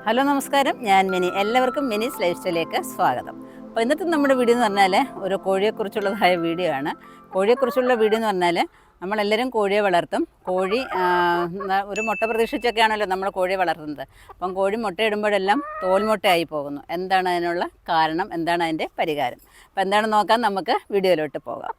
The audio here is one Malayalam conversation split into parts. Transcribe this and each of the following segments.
ഹലോ നമസ്കാരം, ഞാൻ മിനി. എല്ലാവർക്കും മിനീസ് ലൈഫ് സ്റ്റൈലിലേക്ക് സ്വാഗതം. അപ്പോൾ ഇന്നത്തെ നമ്മുടെ വീഡിയോ എന്ന് പറഞ്ഞാൽ ഒരു കോഴിയെക്കുറിച്ചുള്ളതായ വീഡിയോ ആണ്. കോഴിയെക്കുറിച്ചുള്ള വീഡിയോ എന്ന് പറഞ്ഞാൽ നമ്മളെല്ലാവരും കോഴിയെ വളർത്തും. കോഴി ഒരു മുട്ട പ്രതീക്ഷിച്ചൊക്കെയാണല്ലോ നമ്മൾ കോഴിയെ വളർത്തുന്നത്. അപ്പം കോഴി മുട്ടയിടുമ്പോഴെല്ലാം തോൽമുട്ടയായി പോകുന്നു. എന്താണ് അതിനുള്ള കാരണം, എന്താണ് അതിൻ്റെ പരിഹാരം? അപ്പോൾ എന്താണെന്ന് നോക്കാൻ നമുക്ക് വീഡിയോയിലോട്ട് പോകാം.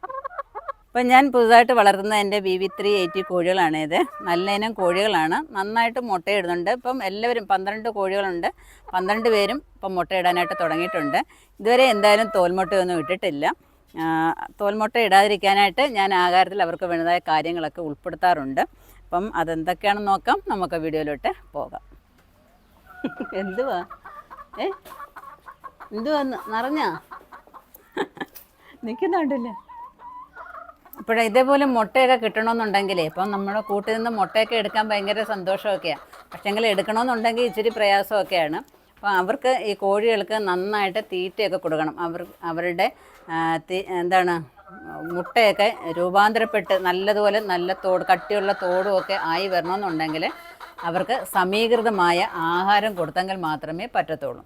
ഇപ്പം ഞാൻ പുതുതായിട്ട് വളർത്തുന്ന എൻ്റെ BB380 കോഴികളാണിത്. നല്ല ഇനം കോഴികളാണ്, നന്നായിട്ട് മുട്ടയിടുന്നുണ്ട്. ഇപ്പം എല്ലാവരും 12 കോഴികളുണ്ട്. 12 പേരും ഇപ്പം മുട്ടയിടാനായിട്ട് തുടങ്ങിയിട്ടുണ്ട്. ഇതുവരെ എന്തായാലും തോൽമുട്ടയൊന്നും ഇട്ടിട്ടില്ല. തോൽമുട്ട ഇടാതിരിക്കാനായിട്ട് ഞാൻ ആഹാരത്തിൽ അവർക്ക് വേണ്ടതായ കാര്യങ്ങളൊക്കെ ഉൾപ്പെടുത്താറുണ്ട്. അപ്പം അതെന്തൊക്കെയാണെന്ന് നോക്കാം, നമുക്ക് വീഡിയോയിലോട്ട് പോകാം. എന്തുവാ നിറഞ്ഞാ നിൽക്കുന്നുണ്ടല്ലേ? ഇപ്പോഴേ ഇതേപോലെ മുട്ടയൊക്കെ കിട്ടണമെന്നുണ്ടെങ്കിലേ ഇപ്പം നമ്മുടെ കൂട്ടിൽ നിന്ന് മുട്ടയൊക്കെ എടുക്കാൻ ഭയങ്കര സന്തോഷമൊക്കെയാണ്. പക്ഷേങ്കിൽ എടുക്കണമെന്നുണ്ടെങ്കിൽ ഇച്ചിരി പ്രയാസമൊക്കെയാണ്. അപ്പോൾ അവർക്ക് ഈ കോഴികൾക്ക് നന്നായിട്ട് തീറ്റയൊക്കെ കൊടുക്കണം. അവരുടെ മുട്ടയൊക്കെ രൂപാന്തരപ്പെട്ട് നല്ലതുപോലെ നല്ല കട്ടിയുള്ള തോടുമൊക്കെ ആയി വരണമെന്നുണ്ടെങ്കിൽ അവർക്ക് സമീകൃതമായ ആഹാരം കൊടുത്തെങ്കിൽ മാത്രമേ പറ്റത്തുള്ളൂ.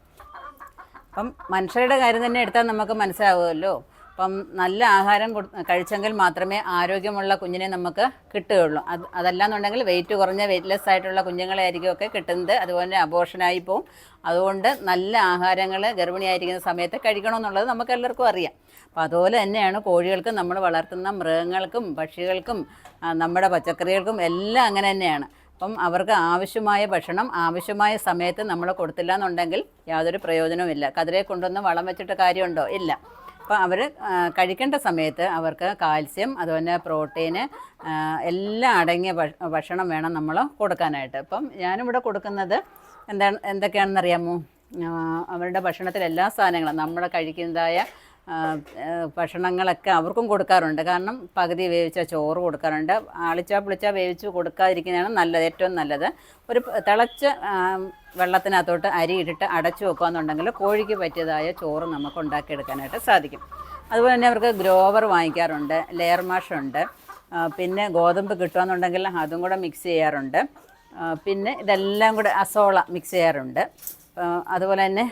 അപ്പം മനുഷ്യരുടെ കാര്യം തന്നെ എടുത്താൽ നമുക്ക് മനസ്സിലാവുമല്ലോ. അപ്പം നല്ല ആഹാരം കഴിച്ചെങ്കിൽ മാത്രമേ ആരോഗ്യമുള്ള കുഞ്ഞിനെ നമുക്ക് കിട്ടുകയുള്ളൂ. അതല്ലാന്നുണ്ടെങ്കിൽ വെയിറ്റ് കുറഞ്ഞ വെയിറ്റ്ലെസ് ആയിട്ടുള്ള കുഞ്ഞുങ്ങളായിരിക്കുമൊക്കെ കിട്ടുന്നത്. അതുപോലെ അബോർഷനായി പോവും. അതുകൊണ്ട് നല്ല ആഹാരങ്ങൾ ഗർഭിണിയായിരിക്കുന്ന സമയത്ത് കഴിക്കണമെന്നുള്ളത് നമുക്ക് എല്ലാവർക്കും അറിയാം. അപ്പോൾ അതുപോലെ തന്നെയാണ് കോഴികൾക്കും നമ്മൾ വളർത്തുന്ന മൃഗങ്ങൾക്കും പക്ഷികൾക്കും നമ്മുടെ പച്ചക്കറികൾക്കും എല്ലാം അങ്ങനെ തന്നെയാണ്. അപ്പം അവർക്ക് ആവശ്യമായ ഭക്ഷണം ആവശ്യമായ സമയത്ത് നമ്മൾ കൊടുത്തില്ല എന്നുണ്ടെങ്കിൽ യാതൊരു പ്രയോജനവുമില്ല. കതിരെ കൊണ്ടുവന്ന് വളം വെച്ചിട്ട് കാര്യമുണ്ടോ? ഇല്ല. അപ്പോൾ അവർ കഴിക്കേണ്ട സമയത്ത് അവർക്ക് കാൽസ്യം, അതുപോലെ പ്രോട്ടീന് എല്ലാം അടങ്ങിയ ഭക്ഷണം വേണം നമ്മൾ കൊടുക്കാനായിട്ട്. അപ്പം ഞാനിവിടെ കൊടുക്കുന്നത് എന്തൊക്കെയാണെന്നറിയാമോ? അവരുടെ ഭക്ഷണത്തിൽ എല്ലാ സാധനങ്ങളും നമ്മൾ കഴിക്കുന്നതായ ഭക്ഷണങ്ങളൊക്കെ അവർക്കും കൊടുക്കാറുണ്ട്. കാരണം പകുതി വേവിച്ച ചോറ് കൊടുക്കാറുണ്ട്. ആളിച്ചാ പുളിച്ചാ വേവിച്ച് കൊടുക്കാതിരിക്കുന്നതാണ് നല്ലത്, ഏറ്റവും നല്ലത്. ഒരു തിളച്ച വെള്ളത്തിനകത്തോട്ട് അരി ഇട്ടിട്ട് അടച്ചു വെക്കുകയെന്നുണ്ടെങ്കിൽ കോഴിക്ക് പറ്റിയതായ ചോറ് നമുക്ക് ഉണ്ടാക്കിയെടുക്കാനായിട്ട് സാധിക്കും. അതുപോലെ തന്നെ അവർക്ക് ഗ്രോവർ വാങ്ങിക്കാറുണ്ട്, ലെയർ മാഷുണ്ട്, പിന്നെ ഗോതമ്പ് കിട്ടുകയെന്നുണ്ടെങ്കിൽ അതും കൂടെ മിക്സ് ചെയ്യാറുണ്ട്. പിന്നെ ഇതെല്ലാം കൂടെ അസോള മിക്സ് ചെയ്യാറുണ്ട്. അതുപോലെ തന്നെ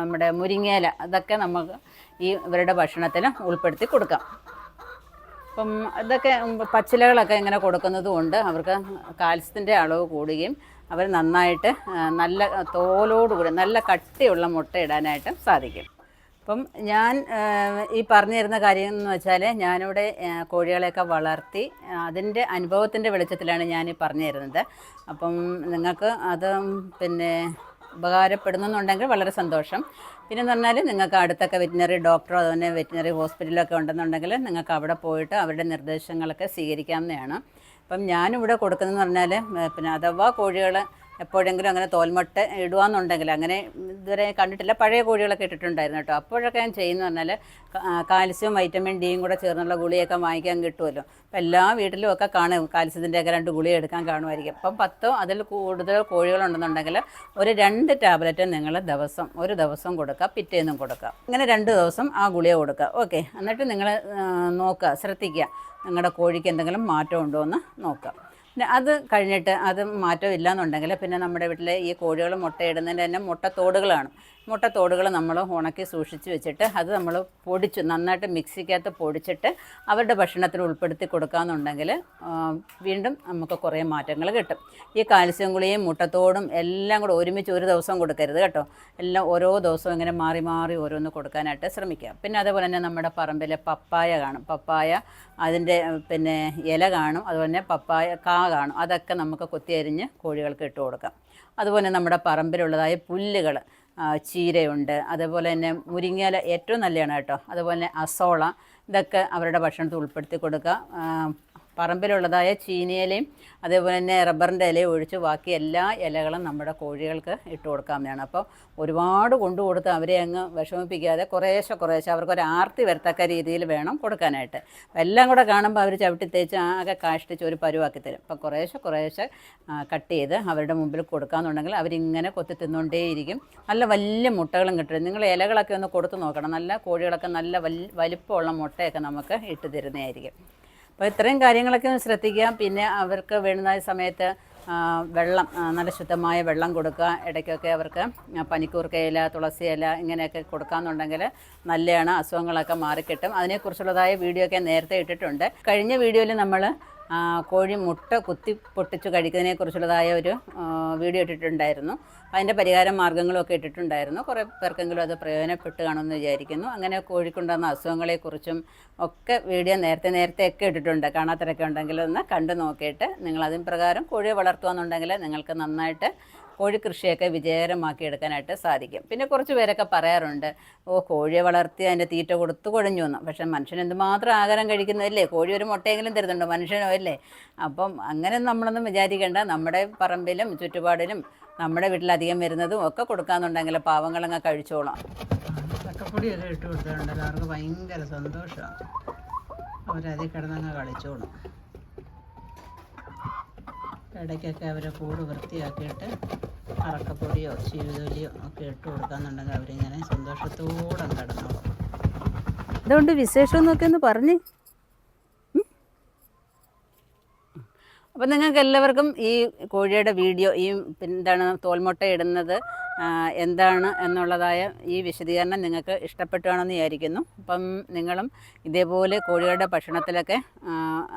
നമ്മുടെ മുരിങ്ങയില, അതൊക്കെ നമുക്ക് ഇവരുടെ ഭക്ഷണത്തിൽ ഉൾപ്പെടുത്തി കൊടുക്കാം. അപ്പം ഇതൊക്കെ പച്ചിലകളൊക്കെ ഇങ്ങനെ കൊടുക്കുന്നത് കൊണ്ട് അവർക്ക് കാൽസ്യത്തിൻ്റെ അളവ് കൂടുകയും അവർ നന്നായിട്ട് നല്ല തോലോടുകൂടി നല്ല കട്ടിയുള്ള മുട്ട ഇടാനായിട്ട് സാധിക്കും. അപ്പം ഞാൻ ഈ പറഞ്ഞു തരുന്ന കാര്യം എന്ന് വെച്ചാൽ ഞാനിവിടെ കോഴികളെയൊക്കെ വളർത്തി അതിൻ്റെ അനുഭവത്തിൻ്റെ വെളിച്ചത്തിലാണ് ഞാൻ ഈ പറഞ്ഞു തരുന്നത്. അപ്പം നിങ്ങൾക്ക് അത് ഉപകാരപ്പെടുന്നുണ്ടെങ്കിൽ വളരെ സന്തോഷം. പിന്നെന്ന് പറഞ്ഞാൽ നിങ്ങൾക്ക് അടുത്തൊക്കെ വെറ്റിനറി ഡോക്ടറോ അതുപോലെ വെറ്റിനറി ഹോസ്പിറ്റലൊക്കെ ഉണ്ടെന്നുണ്ടെങ്കിൽ നിങ്ങൾക്ക് അവിടെ പോയിട്ട് അവരുടെ നിർദ്ദേശങ്ങളൊക്കെ സ്വീകരിക്കാവുന്നതാണ്. അപ്പം ഞാനിവിടെ കൊടുക്കുന്നതെന്ന് പറഞ്ഞാൽ അഥവാ കോഴികൾ എപ്പോഴെങ്കിലും അങ്ങനെ തോൽമുട്ട ഇടുകയെന്നുണ്ടെങ്കിൽ, അങ്ങനെ ഇതുവരെ കണ്ടിട്ടില്ല, പഴയ കോഴികളൊക്കെ ഇട്ടിട്ടുണ്ടായിരുന്നു കേട്ടോ. അപ്പോഴൊക്കെ ഞാൻ ചെയ്യുന്നത് പറഞ്ഞാൽ കാൽസ്യം വൈറ്റമിൻ ഡിയും കൂടെ ചേർന്നുള്ള ഗുളിയൊക്കെ വാങ്ങിക്കാൻ കിട്ടുമല്ലോ. അപ്പോൾ എല്ലാ വീട്ടിലും ഒക്കെ കാണും കാൽസ്യത്തിൻ്റെയൊക്കെ 2 ഗുളിക എടുക്കാൻ കാണുമായിരിക്കും. അപ്പം 10 അതിൽ കൂടുതൽ കോഴികളുണ്ടെന്നുണ്ടെങ്കിൽ ഒരു 2 ടാബ്ലറ്റ് നിങ്ങൾ ഒരു ദിവസം കൊടുക്കുക, പിറ്റേന്നും കൊടുക്കുക. ഇങ്ങനെ 2 ദിവസം ആ ഗുളിക കൊടുക്കുക. ഓക്കെ, എന്നിട്ട് നിങ്ങൾ നോക്കുക, ശ്രദ്ധിക്കുക നിങ്ങളുടെ കോഴിക്ക് എന്തെങ്കിലും മാറ്റം ഉണ്ടോ എന്ന് നോക്കുക. പിന്നെ അത് കഴിഞ്ഞിട്ട് അത് മാറ്റമില്ല എന്നുണ്ടെങ്കിൽ പിന്നെ നമ്മുടെ വീട്ടിൽ ഈ കോഴികൾ മുട്ടയിടുന്നതിൻ്റെ തന്നെ മുട്ടത്തോടുകൾ നമ്മൾ ഉണക്കി സൂക്ഷിച്ച് വെച്ചിട്ട് അത് നമ്മൾ നന്നായിട്ട് മിക്സിക്കകത്ത് പൊടിച്ചിട്ട് അവരുടെ ഭക്ഷണത്തിൽ ഉൾപ്പെടുത്തി കൊടുക്കാമെന്നുണ്ടെങ്കിൽ വീണ്ടും നമുക്ക് കുറേ മാറ്റങ്ങൾ കിട്ടും. ഈ കാൽസ്യം ഗുളികയും മുട്ടത്തോടും എല്ലാം കൂടെ ഒരുമിച്ച് ഒരു ദിവസം കൊടുക്കരുത് കേട്ടോ. എല്ലാം ഓരോ ദിവസവും ഇങ്ങനെ മാറി മാറി ഓരോന്ന് കൊടുക്കാനായിട്ട് ശ്രമിക്കുക. പിന്നെ അതേപോലെ തന്നെ നമ്മുടെ പറമ്പിൽ പപ്പായ കാണും. പപ്പായ അതിൻ്റെ ഇല കാണും. അതുപോലെ തന്നെ പപ്പായ കാണും. അതൊക്കെ നമുക്ക് കൊത്തിയരിഞ്ഞ് കോഴികൾക്ക് ഇട്ട് കൊടുക്കാം. അതുപോലെ നമ്മുടെ പറമ്പിലുള്ളതായ പുല്ലുകൾ, ചീരയുണ്ട്, അതുപോലെ തന്നെ മുരിങ്ങയില ഏറ്റവും നല്ലതാണ് കേട്ടോ. അതുപോലെ തന്നെ അസോള, ഇതൊക്കെ അവരുടെ ഭക്ഷണത്തിൽ ഉൾപ്പെടുത്തി കൊടുക്കുക. പറമ്പിലുള്ളതായ ചീനിയിലയും അതേപോലെ തന്നെ റബ്ബറിൻ്റെ ഇലയും ഒഴിച്ച് ബാക്കി എല്ലാ ഇലകളും നമ്മുടെ കോഴികൾക്ക് ഇട്ട് കൊടുക്കാവുന്നതാണ്. അപ്പോൾ ഒരുപാട് കൊണ്ടു കൊടുത്ത് അവരെ അങ്ങ് വിഷമിപ്പിക്കാതെ കുറേശ്ശെ അവർക്കൊരു ആർത്തി വരത്തക്ക രീതിയിൽ വേണം കൊടുക്കാനായിട്ട്. എല്ലാം കൂടെ കാണുമ്പോൾ അവർ ചവിട്ടി തേച്ച് ആകെ കാഷ്ടിച്ച് ഒരു പരുവാക്കി തരും. അപ്പോൾ കുറേശ്ശെ കട്ട് ചെയ്ത് അവരുടെ മുമ്പിൽ കൊടുക്കാമെന്നുണ്ടെങ്കിൽ അവരിങ്ങനെ കൊത്തി തിന്നുകൊണ്ടേയിരിക്കും. നല്ല വലിയ മുട്ടകളും കിട്ടും. നിങ്ങൾ ഇലകളൊക്കെ ഒന്ന് കൊടുത്ത് നോക്കണം. നല്ല കോഴികളൊക്കെ നല്ല വലിപ്പമുള്ള മുട്ടയൊക്കെ നമുക്ക് ഇട്ട് തരുന്നതായിരിക്കും. അപ്പോൾ ഇത്രയും കാര്യങ്ങളൊക്കെ ഒന്ന് ശ്രദ്ധിക്കുക. പിന്നെ അവർക്ക് വേണ്ടുന്ന സമയത്ത് വെള്ളം നല്ല ശുദ്ധമായ വെള്ളം കൊടുക്കുക. ഇടയ്ക്കൊക്കെ അവർക്ക് പനിക്കൂർക്ക ഇല, തുളസി ഇല ഇങ്ങനെയൊക്കെ കൊടുക്കാമെന്നുണ്ടെങ്കിൽ നല്ലതാണ്, അസുഖങ്ങളൊക്കെ മാറിക്കിട്ടും. അതിനെക്കുറിച്ചുള്ളതായ വീഡിയോ ഒക്കെ നേരത്തെ ഇട്ടിട്ടുണ്ട്. കഴിഞ്ഞ വീഡിയോയിൽ നമ്മൾ കോഴി മുട്ട കുത്തി പൊട്ടിച്ച് കഴിക്കുന്നതിനെക്കുറിച്ചുള്ളതായ ഒരു വീഡിയോ ഇട്ടിട്ടുണ്ടായിരുന്നു. അതിൻ്റെ പരിഹാര മാർഗ്ഗങ്ങളൊക്കെ ഇട്ടിട്ടുണ്ടായിരുന്നു. കുറേ പേർക്കെങ്കിലും അത് പ്രയോജനപ്പെട്ട് കാണുമെന്ന് വിചാരിക്കുന്നു. അങ്ങനെ കോഴിക്കുണ്ടാകുന്ന അസുഖങ്ങളെക്കുറിച്ചും ഒക്കെ വീഡിയോ നേരത്തെ ഒക്കെ ഇട്ടിട്ടുണ്ട്. കാണാത്തവരൊക്കെ ഉണ്ടെങ്കിൽ ഒന്ന് കണ്ടു നോക്കിയിട്ട് നിങ്ങൾ അതിന് പ്രകാരം കോഴിയെ വളർത്തുകയെന്നുണ്ടെങ്കിൽ നിങ്ങൾക്ക് നന്നായിട്ട് കോഴി കൃഷിയൊക്കെ വിജയകരമാക്കി എടുക്കാനായിട്ട് സാധിക്കും. പിന്നെ കുറച്ച് പേരൊക്കെ പറയാറുണ്ട്, കോഴിയെ വളർത്തി അതിൻ്റെ തീറ്റ കൊടുത്ത് കുഴഞ്ഞു വന്നു. പക്ഷേ മനുഷ്യൻ എന്തുമാത്രം ആഹാരം കഴിക്കുന്നതല്ലേ, കോഴി ഒരു മുട്ടയെങ്കിലും തരുന്നുണ്ട് മനുഷ്യനോ അല്ലേ. അപ്പം അങ്ങനെ നമ്മളൊന്നും വിചാരിക്കേണ്ട. നമ്മുടെ പറമ്പിലും ചുറ്റുപാടിലും നമ്മുടെ വീട്ടിലധികം വരുന്നതും ഒക്കെ കൊടുക്കാമെന്നുണ്ടെങ്കിൽ പാവങ്ങളങ്ങ് കഴിച്ചോളാം. ചക്കപ്പൊടിയൊക്കെ ഇട്ട് കൊടുത്തിട്ടുണ്ടല്ലോ, അവർക്ക് ഭയങ്കര സന്തോഷമാണ്. അവരതിൽ കിടന്നങ്ങ് കളിച്ചോളും. ഇടയ്ക്കൊക്കെ അവരെ കൂട് വൃത്തിയാക്കിയിട്ട് അറക്കപ്പൊടിയോ ചീവിതൊലിയോ ഒക്കെ ഇട്ട് കൊടുക്കാന്നുണ്ടെങ്കിൽ അവരിങ്ങനെ സന്തോഷത്തോടെ കിടന്നോളും. അതുകൊണ്ട് വിശേഷം എന്നൊക്കെ ഒന്ന് പറഞ്ഞ്. അപ്പം നിങ്ങൾക്ക് എല്ലാവർക്കും ഈ കോഴിയുടെ വീഡിയോ, ഈ എന്താണ് തോൽമുട്ട ഇടുന്നത് എന്താണ് എന്നുള്ളതായ ഈ വിശദീകരണം നിങ്ങൾക്ക് ഇഷ്ടപ്പെട്ടുകയാണെന്ന് വിചാരിക്കുന്നു. അപ്പം നിങ്ങളും ഇതേപോലെ കോഴികളുടെ ഭക്ഷണത്തിലൊക്കെ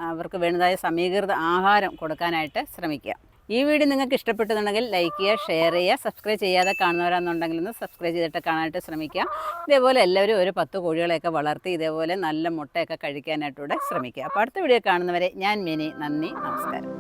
അവർക്ക് വേണ്ടതായ സമീകൃത ആഹാരം കൊടുക്കാനായിട്ട് ശ്രമിക്കുക. ഈ വീഡിയോ നിങ്ങൾക്ക് ഇഷ്ടപ്പെട്ടെന്നുണ്ടെങ്കിൽ ലൈക്ക് ചെയ്യുക, ഷെയർ ചെയ്യുക. സബ്സ്ക്രൈബ് ചെയ്യാതെ കാണുന്നവരാണെന്നുണ്ടെങ്കിൽ ഒന്ന് സബ്സ്ക്രൈബ് ചെയ്തിട്ട് കാണാനായിട്ട് ശ്രമിക്കുക. ഇതേപോലെ എല്ലാവരും ഒരു 10 കോഴികളെയൊക്കെ വളർത്തി ഇതേപോലെ നല്ല മുട്ടയൊക്കെ കഴിക്കാനായിട്ടൂടെ ശ്രമിക്കുക. അപ്പോൾ അടുത്ത വീഡിയോ കാണുന്നവരെ ഞാൻ മിനി. നന്ദി, നമസ്കാരം.